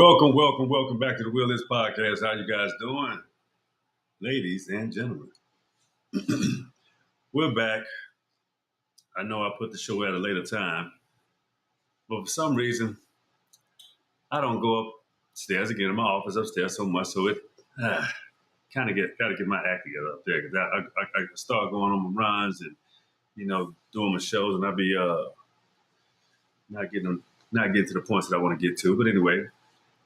Welcome back to the Will List Podcast. How you guys doing? Ladies and gentlemen, we're back. I know I put the show at a later time, but for some reason, I don't go upstairs again in my office upstairs so much, so it kind of got to get my act together up there because I start going on my runs and doing my shows, and I be not getting to the points that I want to get to. But anyway,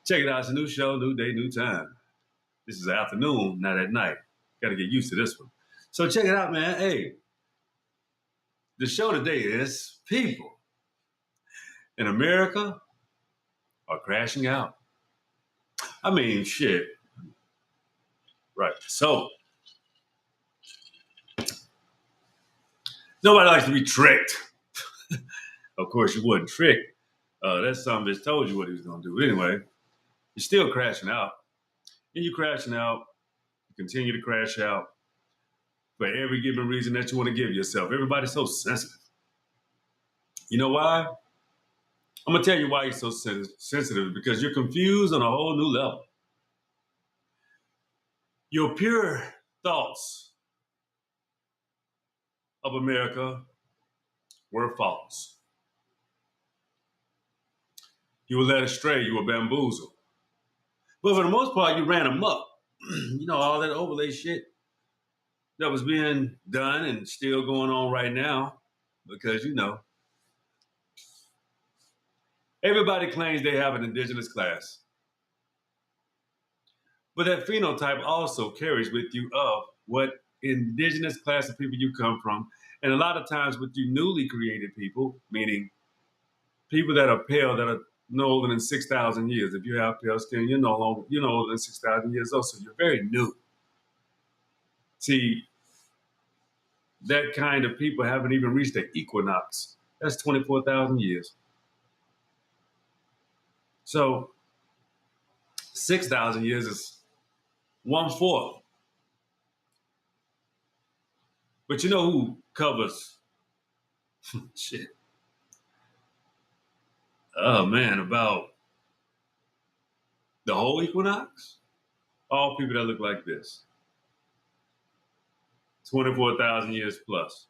check it out. It's a new show, new day, new time. This is afternoon, not at night. Got to get used to this one. So check it out, man. Hey, the show today is people in America are crashing out. I mean, shit. Right. So nobody likes to be tricked. Of course, you wouldn't trick. That son of a bitch told you what he was going to do. Anyway, you're still crashing out. And you're crashing out. You continue to crash out for every given reason that you want to give yourself. Everybody's so sensitive. You know why? I'm going to tell you why you're so sensitive, because you're confused on a whole new level. Your pure thoughts of America were false. You were led astray. You were bamboozled. But for the most part, you ran amok. All that overlay shit that was being done and still going on right now, because, everybody claims they have an indigenous class. But that phenotype also carries with you of what indigenous class of people you come from. And a lot of times with you newly created people, meaning people that are pale, that are no older than 6,000 years. If you have pale skin, you're no older than 6,000 years old, so you're very new. See, that kind of people haven't even reached the equinox. That's 24,000 years. So 6,000 years is 1/4. But you know who covers shit? Oh man, about the whole equinox? All people that look like this. 24,000 years plus.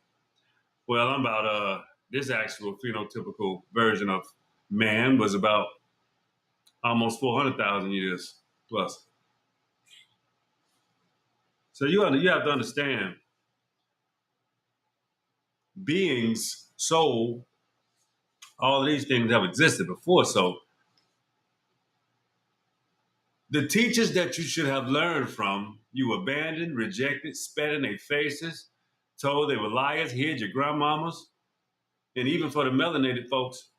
Well, I'm about this actual phenotypical version of man was about almost 400,000 years plus. So you have to understand, beings, soul, all of these things have existed before. So the teachers that you should have learned from, you abandoned, rejected, spat in their faces, told they were liars, hid your grandmamas. And even for the melanated folks,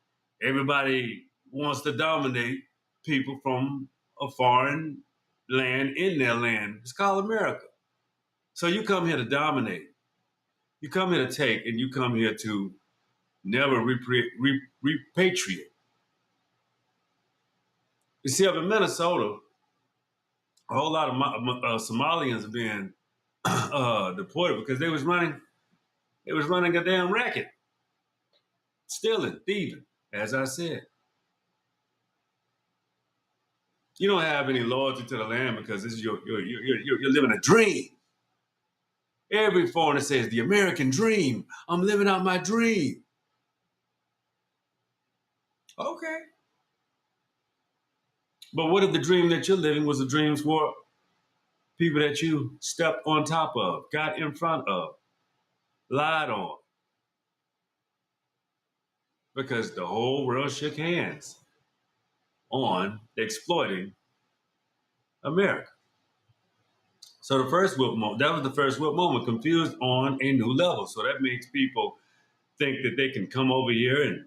everybody wants to dominate people from a foreign land in their land. It's called America. So you come here to dominate. You come here to take, and you come here to never repatriate. You see, up in Minnesota, a whole lot of Somalians are being deported because they was running a damn racket, stealing, thieving, as I said. You don't have any loyalty to the land because this is you're living a dream. Every foreigner says the American dream. I'm living out my dream. Okay. But what if the dream that you're living was a dream for people that you stepped on top of, got in front of, lied on? Because the whole world shook hands on exploiting America. So that was the first whip moment, confused on a new level. So that makes people think that they can come over here and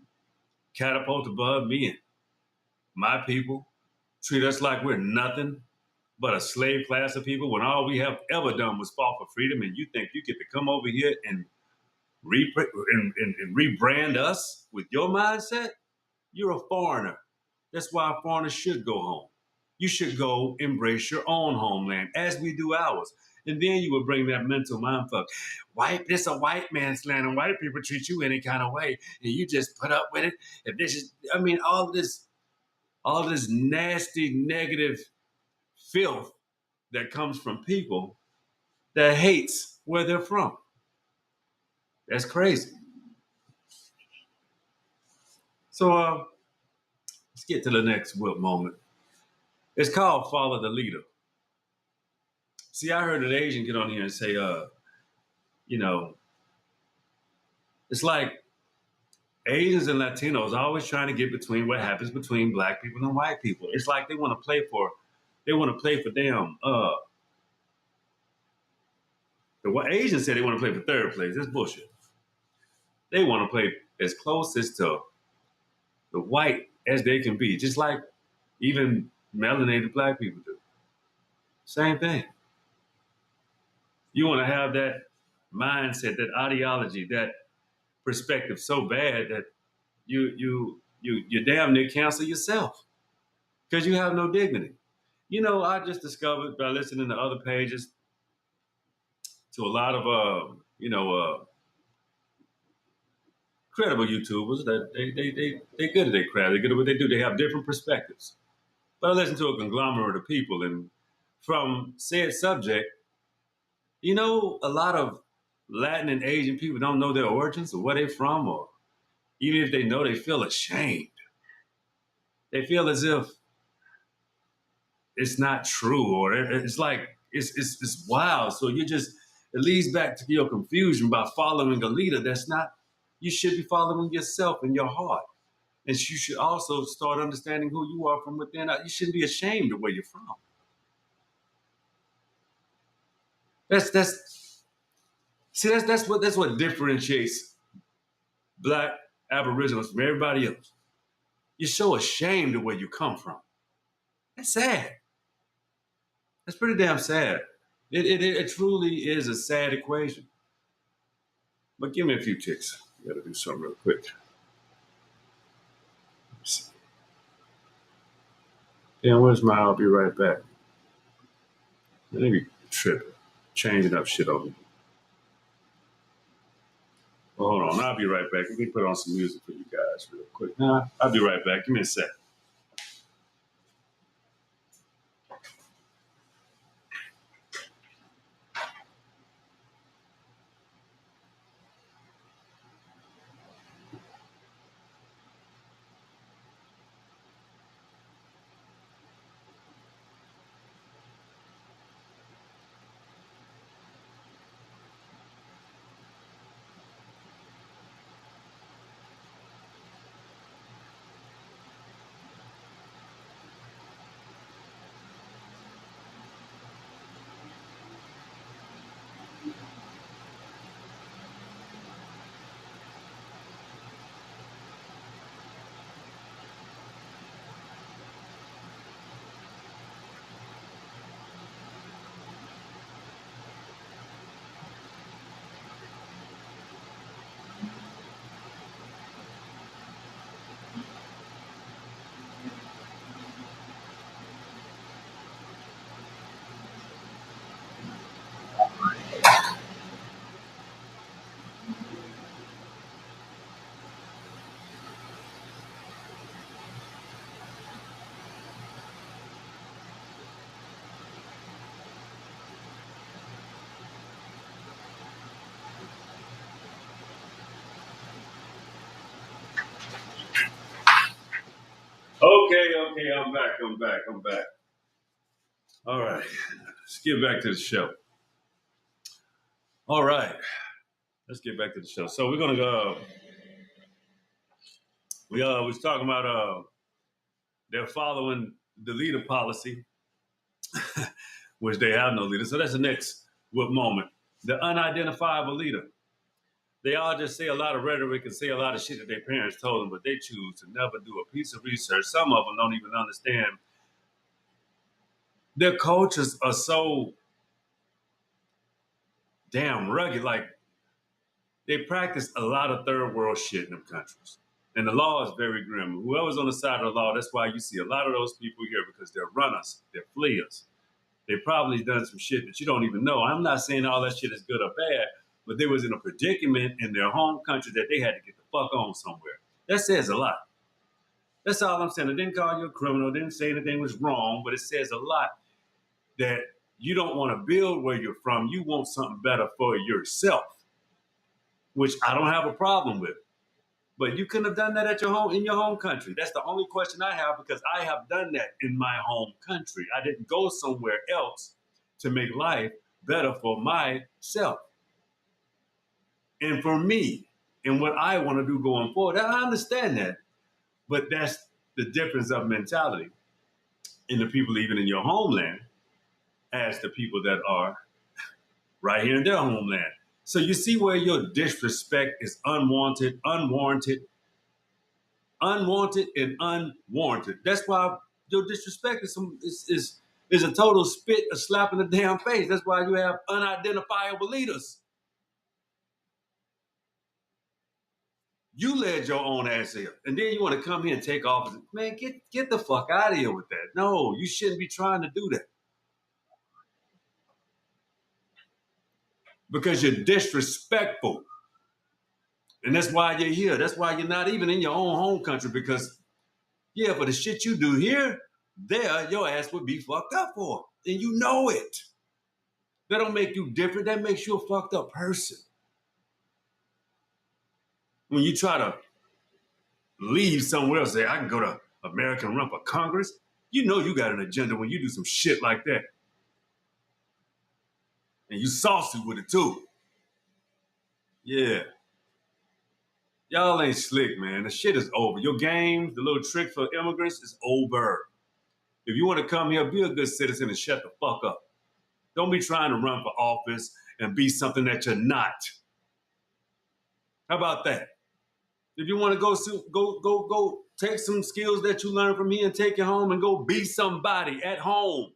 catapult above me and my people, treat us like we're nothing but a slave class of people when all we have ever done was fought for freedom, and you think you get to come over here and rebrand us with your mindset? You're a foreigner. That's why foreigners should go home. You should go embrace your own homeland as we do ours. And then you will bring that mental mindfuck. This a white man's land, and white people treat you any kind of way, and you just put up with it. If this is, all of this all this nasty, negative filth that comes from people that hates where they're from. That's crazy. So let's get to the next whip moment. It's called Follow the Leader. See, I heard an Asian get on here and say, you know, it's like Asians and Latinos always trying to get between what happens between black people and white people. It's like they want to play for damn, the Asians say they want to play for third place. That's bullshit. They want to play as close as to the white as they can be, just like even melanated black people do. Same thing. You want to have that mindset, that ideology, that perspective so bad that you damn near cancel yourself because you have no dignity. I just discovered by listening to other pages to a lot of credible YouTubers that they good at their craft. They're good at what they do. They have different perspectives. But I listen to a conglomerate of people, and from said subject, a lot of Latin and Asian people don't know their origins or where they're from, or even if they know, they feel ashamed. They feel as if it's not true, or it's like it's wild. So it leads back to your confusion by following a leader that's not. You should be following yourself in your heart, and you should also start understanding who you are from within. You shouldn't be ashamed of where you're from. That's what differentiates Black Aboriginals from everybody else. You're so ashamed of where you come from. That's sad. That's pretty damn sad. It truly is a sad equation. But give me a few ticks. I gotta do something real quick. Damn, where's my I'll be right back? Maybe tripping, changing up shit on me. Well, hold on, I'll be right back. Let me put on some music for you guys real quick. Nah, I'll be right back. Give me a sec. Okay, I'm back. All right, let's get back to the show. All right, let's get back to the show. So we're gonna go. We was talking about they're following the leader policy, which they have no leader. So that's the next what moment. The unidentifiable leader. They all just say a lot of rhetoric and say a lot of shit that their parents told them, but they choose to never do a piece of research. Some of them don't even understand. Their cultures are so damn rugged. Like they practice a lot of third world shit in them countries. And the law is very grim. Whoever's on the side of the law, that's why you see a lot of those people here because they're runners, they're fleers. They probably done some shit that you don't even know. I'm not saying all that shit is good or bad, but they was in a predicament in their home country that they had to get the fuck on somewhere. That says a lot. That's all I'm saying. I didn't call you a criminal, didn't say anything was wrong, but it says a lot that you don't want to build where you're from. You want something better for yourself, which I don't have a problem with. But you couldn't have done that at your home in your home country. That's the only question I have because I have done that in my home country. I didn't go somewhere else to make life better for myself and for me and what I want to do going forward. I understand that, but that's the difference of mentality in the people even in your homeland as the people that are right here in their homeland. So you see where your disrespect is unwanted and unwarranted. That's why your disrespect is a total spit, a slap in the damn face. That's why you have unidentifiable leaders. You led your own ass here, and then you want to come here and take office. Man, get the fuck out of here with that. No, you shouldn't be trying to do that because you're disrespectful, and that's why you're here. That's why you're not even in your own home country because yeah, for the shit you do here, there your ass would be fucked up for, and you know it. That don't make you different. That makes you a fucked up person. When you try to leave somewhere else, say, I can go to America and run for Congress, you know you got an agenda when you do some shit like that. And you saucy with it too. Yeah. Y'all ain't slick, man. The shit is over. Your game, the little trick for immigrants is over. If you want to come here, be a good citizen and shut the fuck up. Don't be trying to run for office and be something that you're not. How about that? If you want to go take some skills that you learned from here and take it home and go be somebody at home.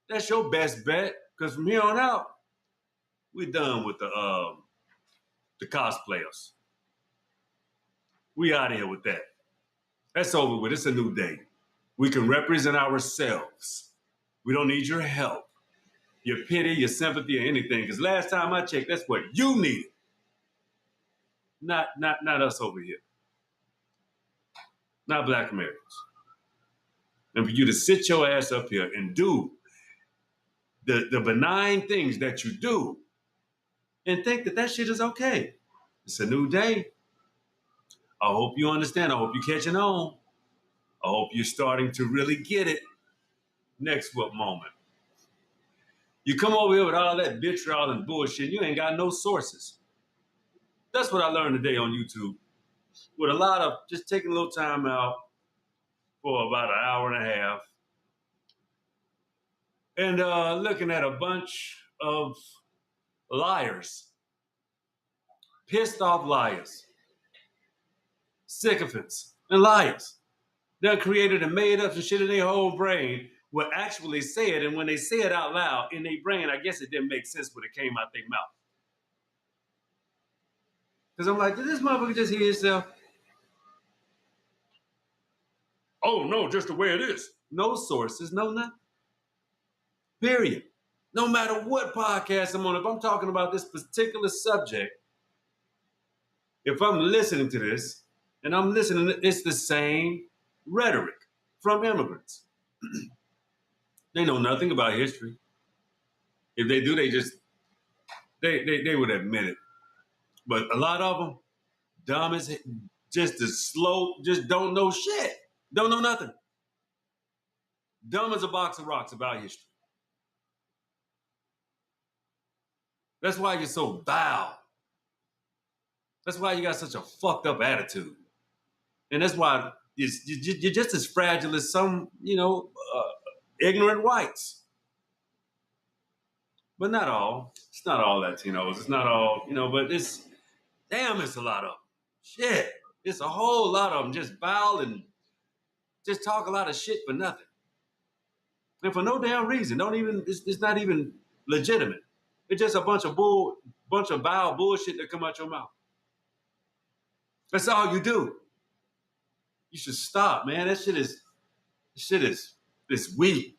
That's your best bet. Because from here on out, we're done with the cosplayers. We out of here with that. That's over with. It's a new day. We can represent ourselves. We don't need your help, your pity, your sympathy, or anything. Because last time I checked, that's what you needed. Not us over here. Not Black Americans. And for you to sit your ass up here and do the benign things that you do and think that shit is okay. It's a new day. I hope you understand. I hope you're catching on. I hope you're starting to really get it. Next what moment? You come over here with all that vitriol and bullshit, you ain't got no sources. That's what I learned today on YouTube. With a lot of just taking a little time out for about an hour and a half and looking at a bunch of liars, pissed off liars, sycophants, and liars. They're created and made up some shit in their whole brain will actually say it, and when they say it out loud in their brain, I guess it didn't make sense when it came out their mouth. Because I'm like, did this motherfucker just hear himself? Oh no, just the way it is. No sources, no nothing. Period. No matter what podcast I'm on, if I'm talking about this particular subject, if I'm listening to this, and I'm listening, it's the same rhetoric from immigrants. They know nothing about history. If they do, they would admit it. But a lot of them, dumb as just as slow, just don't know shit. Don't know nothing. Dumb as a box of rocks about history. That's why you're so vile. That's why you got such a fucked up attitude. And that's why you're just as fragile as some, ignorant whites. But not all. It's not all Latinos. It's not all, but it's a lot of them. Shit. It's a whole lot of them just vile and just talk a lot of shit for nothing. And for no damn reason. It's not even legitimate. It's just a bunch of vile bullshit that come out your mouth. That's all you do. You should stop, man. That shit is weak.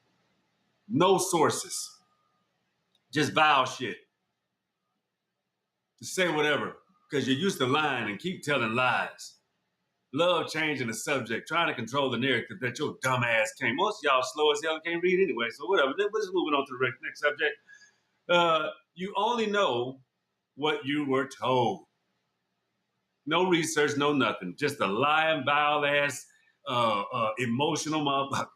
No sources. Just vile shit. To say whatever. Because you're used to lying and keep telling lies. Love changing the subject, trying to control the narrative that your dumb ass can't. Most of y'all slow as hell and can't read anyway, so whatever. We're just moving on to the next subject. You only know what you were told. No research, no nothing. Just a lying, vile ass, emotional motherfucker.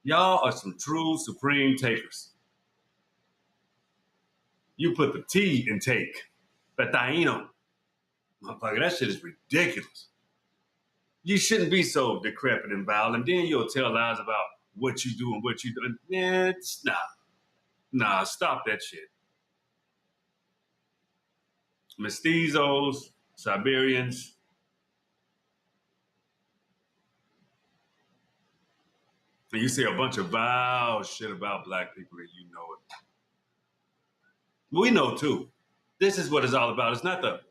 Y'all are some true supreme takers. You put the T in take. The taino. Motherfucker, that shit is ridiculous. You shouldn't be so decrepit and vile, and then you'll tell lies about what you do and what you do. Man, nah, stop that shit. Mestizos, Siberians, and you say a bunch of vile shit about black people and you know it. We know too. This is what it's all about. It's not to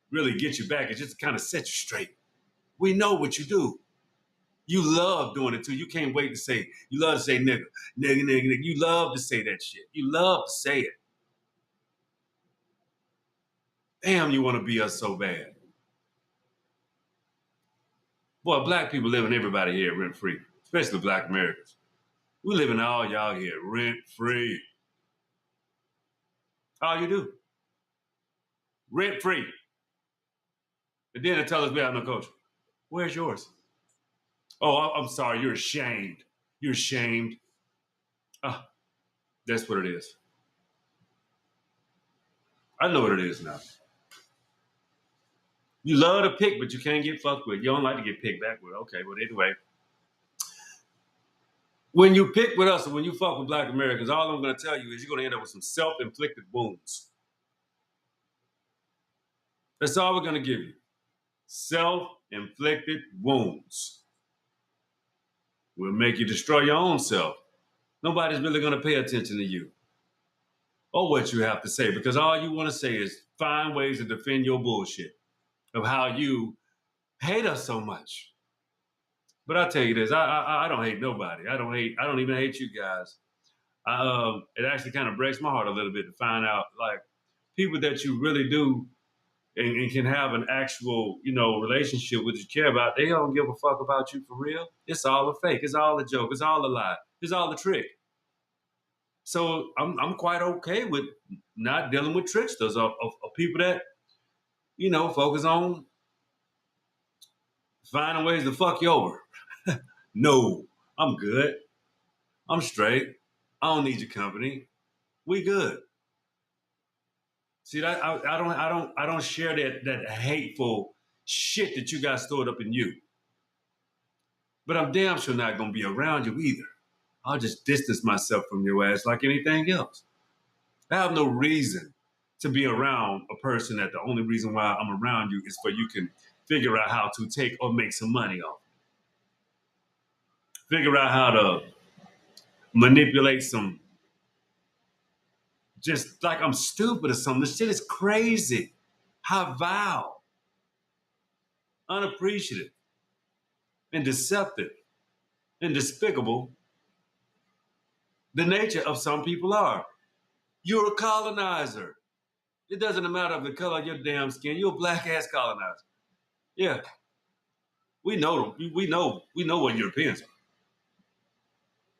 really get you back, it's just to kind of set you straight. We know what you do. You love doing it too. You can't wait to say, you love to say nigga, nigga, nigga, nigga. You love to say that shit. You love to say it. Damn, you want to be us so bad. Boy, black people living everybody here rent free, especially black Americans. We living all y'all here rent free. All you do, rent free. And then they tell us we have no culture. Where's yours? Oh, I'm sorry. You're ashamed. You're ashamed. Ah, that's what it is. I know what it is now. You love to pick, but you can't get fucked with. You don't like to get picked back with. Okay, well, anyway. When you pick with us or when you fuck with black Americans, all I'm going to tell you is you're going to end up with some self-inflicted wounds. That's all we're going to give you. Self-inflicted wounds. Will make you destroy your own self. Nobody's really going to pay attention to you or what you have to say because all you want to say is find ways to defend your bullshit of how you hate us so much. But I'll tell you this, I don't hate nobody. I don't even hate you guys. It actually kind of breaks my heart a little bit to find out like people that you really do and can have an actual, relationship with you care about, they don't give a fuck about you for real. It's all a fake. It's all a joke. It's all a lie. It's all a trick. So I'm quite okay with not dealing with tricksters or people that, focus on finding ways to fuck you over. No, I'm good. I'm straight. I don't need your company. We good. See that I don't share that hateful shit that you got stored up in you. But I'm damn sure not gonna be around you either. I'll just distance myself from your ass like anything else. I have no reason to be around a person that the only reason why I'm around you is for you can figure out how to take or make some money off. Figure out how to manipulate some just like I'm stupid or something. This shit is crazy. How vile, unappreciative, and deceptive and despicable the nature of some people are. You're a colonizer. It doesn't matter the color of your damn skin. You're a black ass colonizer. Yeah, we know them. We know what Europeans are.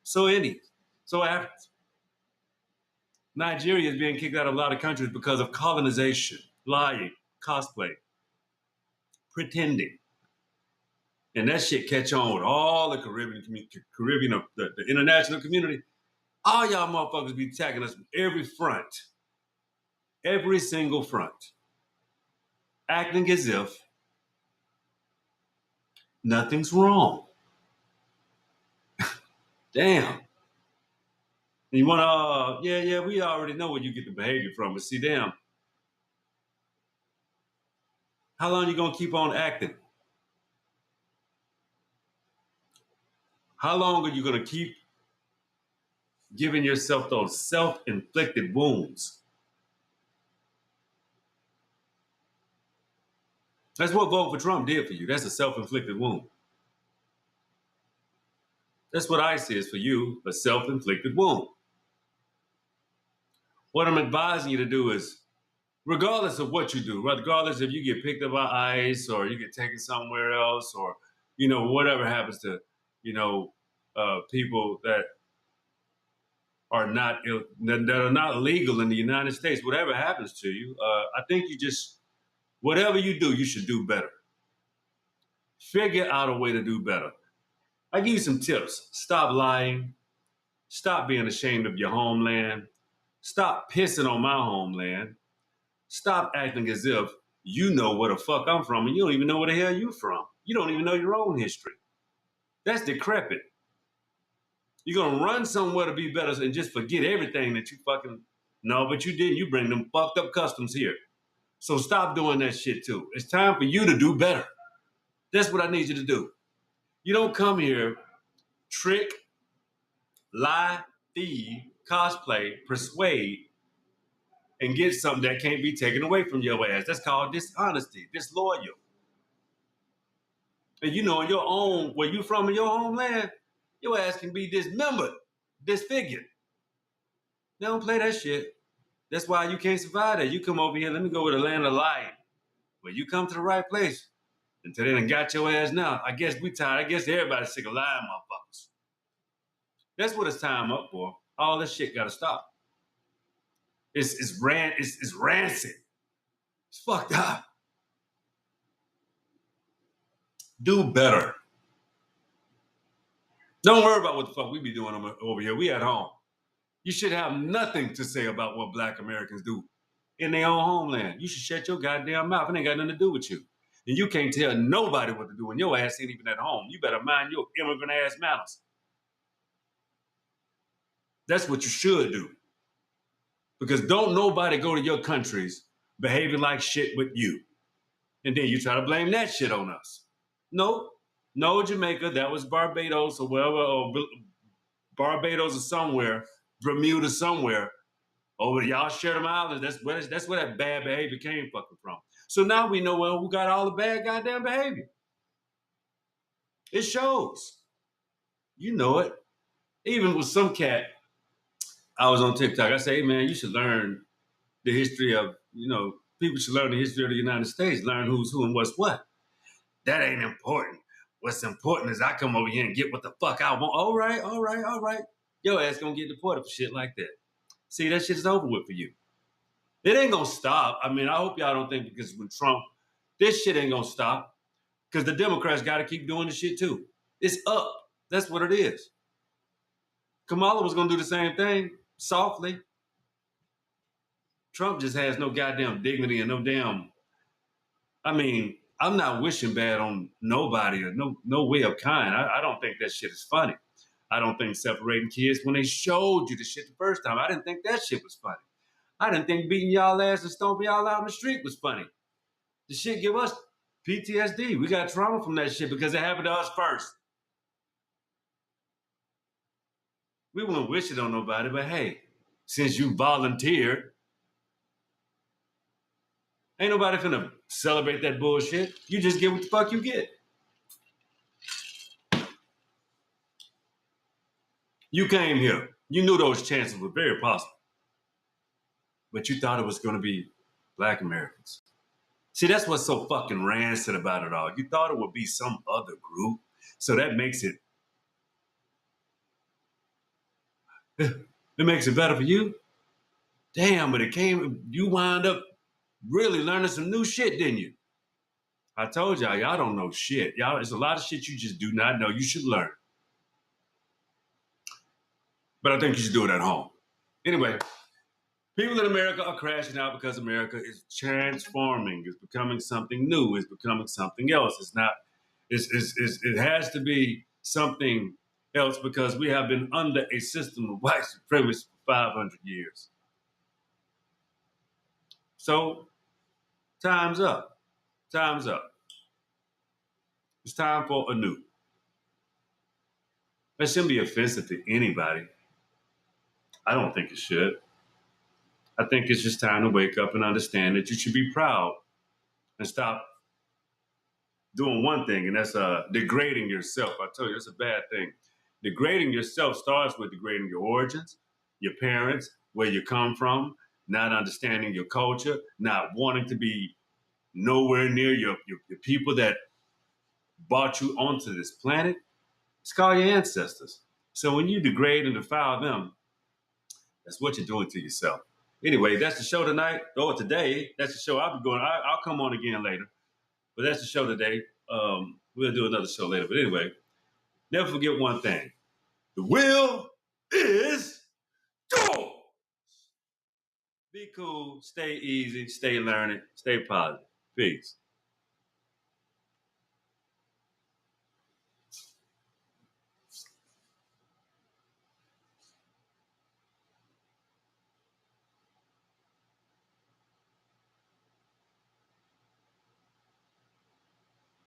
So after Nigeria is being kicked out of a lot of countries because of colonization, lying, cosplay, pretending. And that shit catch on with all the Caribbean, the international community. All y'all motherfuckers be attacking us from every front, every single front, acting as if nothing's wrong. Damn. You want to, yeah, we already know where you get the behavior from. But see, damn, how long you gonna keep on acting? How long are you gonna keep giving yourself those self-inflicted wounds? That's what voting for Trump did for you. That's a self-inflicted wound. That's what I see is for you, a self-inflicted wound. What I'm advising you to do is, regardless of what you do, regardless if you get picked up by ICE or you get taken somewhere else or, whatever happens to, people that are not that are not legal in the United States, whatever happens to you, I think whatever you do, you should do better. Figure out a way to do better. I give you some tips. Stop lying. Stop being ashamed of your homeland. Stop pissing on my homeland. Stop acting as if you know where the fuck I'm from and you don't even know where the hell you're from. You don't even know your own history. That's decrepit. You're going to run somewhere to be better and just forget everything that you fucking know, but you didn't. You bring them fucked up customs here. So stop doing that shit too. It's time for you to do better. That's what I need you to do. You don't come here, trick, lie, thieve, cosplay, persuade, and get something that can't be taken away from your ass. That's called dishonesty, disloyal. And in your own, where you from in your homeland, your ass can be dismembered, disfigured. They don't play that shit. That's why you can't survive that. You come over here, let me go with the land of lying. Well, you come to the right place. Until they done got your ass now. I guess we tired. I guess everybody's sick of lying, motherfuckers. That's what it's time up for. All this shit gotta stop. It's rancid. It's fucked up. Do better. Don't worry about what the fuck we be doing over here. We at home. You should have nothing to say about what Black Americans do in their own homeland. You should shut your goddamn mouth. It ain't got nothing to do with you. And you can't tell nobody what to do when your ass ain't even at home. You better mind your immigrant ass manners. That's what you should do. Because don't nobody go to your countries behaving like shit with you. And then you try to blame that shit on us. No, Jamaica, that was Barbados or wherever, or Barbados or somewhere, Bermuda somewhere. Over y'all share them islands. That's where that bad behavior came fucking from. So now we know who got all the bad goddamn behavior. It shows. You know it. Even with some cat, I was on TikTok. I say, hey man, you should learn the history of, people should learn the history of the United States, learn who's who and what's what. That ain't important. What's important is I come over here and get what the fuck I want. All right. Your ass gonna get deported for shit like that. See, that shit's over with for you. It ain't gonna stop. I mean, I hope y'all don't think because when Trump, this shit ain't gonna stop. Because the Democrats gotta keep doing the shit too. It's up. That's what it is. Kamala was gonna do the same thing, softly. Trump just has no goddamn dignity and no damn. I mean, I'm not wishing bad on nobody or no way of kind. I don't think that shit is funny. I don't think separating kids when they showed you the shit the first time. I didn't think that shit was funny. I didn't think beating y'all ass and stomping y'all out in the street was funny. The shit give us PTSD. We got trauma from that shit because it happened to us first. We wouldn't wish it on nobody, but hey, since you volunteered, ain't nobody finna celebrate that bullshit. You just get what the fuck you get. You came here. You knew those chances were very possible. But you thought it was gonna be Black Americans. See, that's what's so fucking rancid about it all. You thought it would be some other group. So that makes it better for you. Damn, but you wind up really learning some new shit, didn't you? I told y'all don't know shit. Y'all, there's a lot of shit you just do not know. You should learn. But I think you should do it at home. Anyway, people in America are crashing out because America is transforming. It's becoming something new. It's becoming something else. It's not, it has to be something else because we have been under a system of white supremacy for 500 years. So, time's up. Time's up. It's time for a new. That shouldn't be offensive to anybody. I don't think it should. I think it's just time to wake up and understand that you should be proud and stop doing one thing, and that's degrading yourself. I tell you, that's a bad thing. Degrading yourself starts with degrading your origins, your parents, where you come from, not understanding your culture, not wanting to be nowhere near your people that brought you onto this planet. It's called your ancestors. So when you degrade and defile them, that's what you're doing to yourself. Anyway, that's the show tonight. Or today. That's the show. I'll be going. I'll come on again later. But that's the show today. We'll do another show later. But anyway, never forget one thing. The will is go. Be cool. Stay easy. Stay learning. Stay positive. Peace.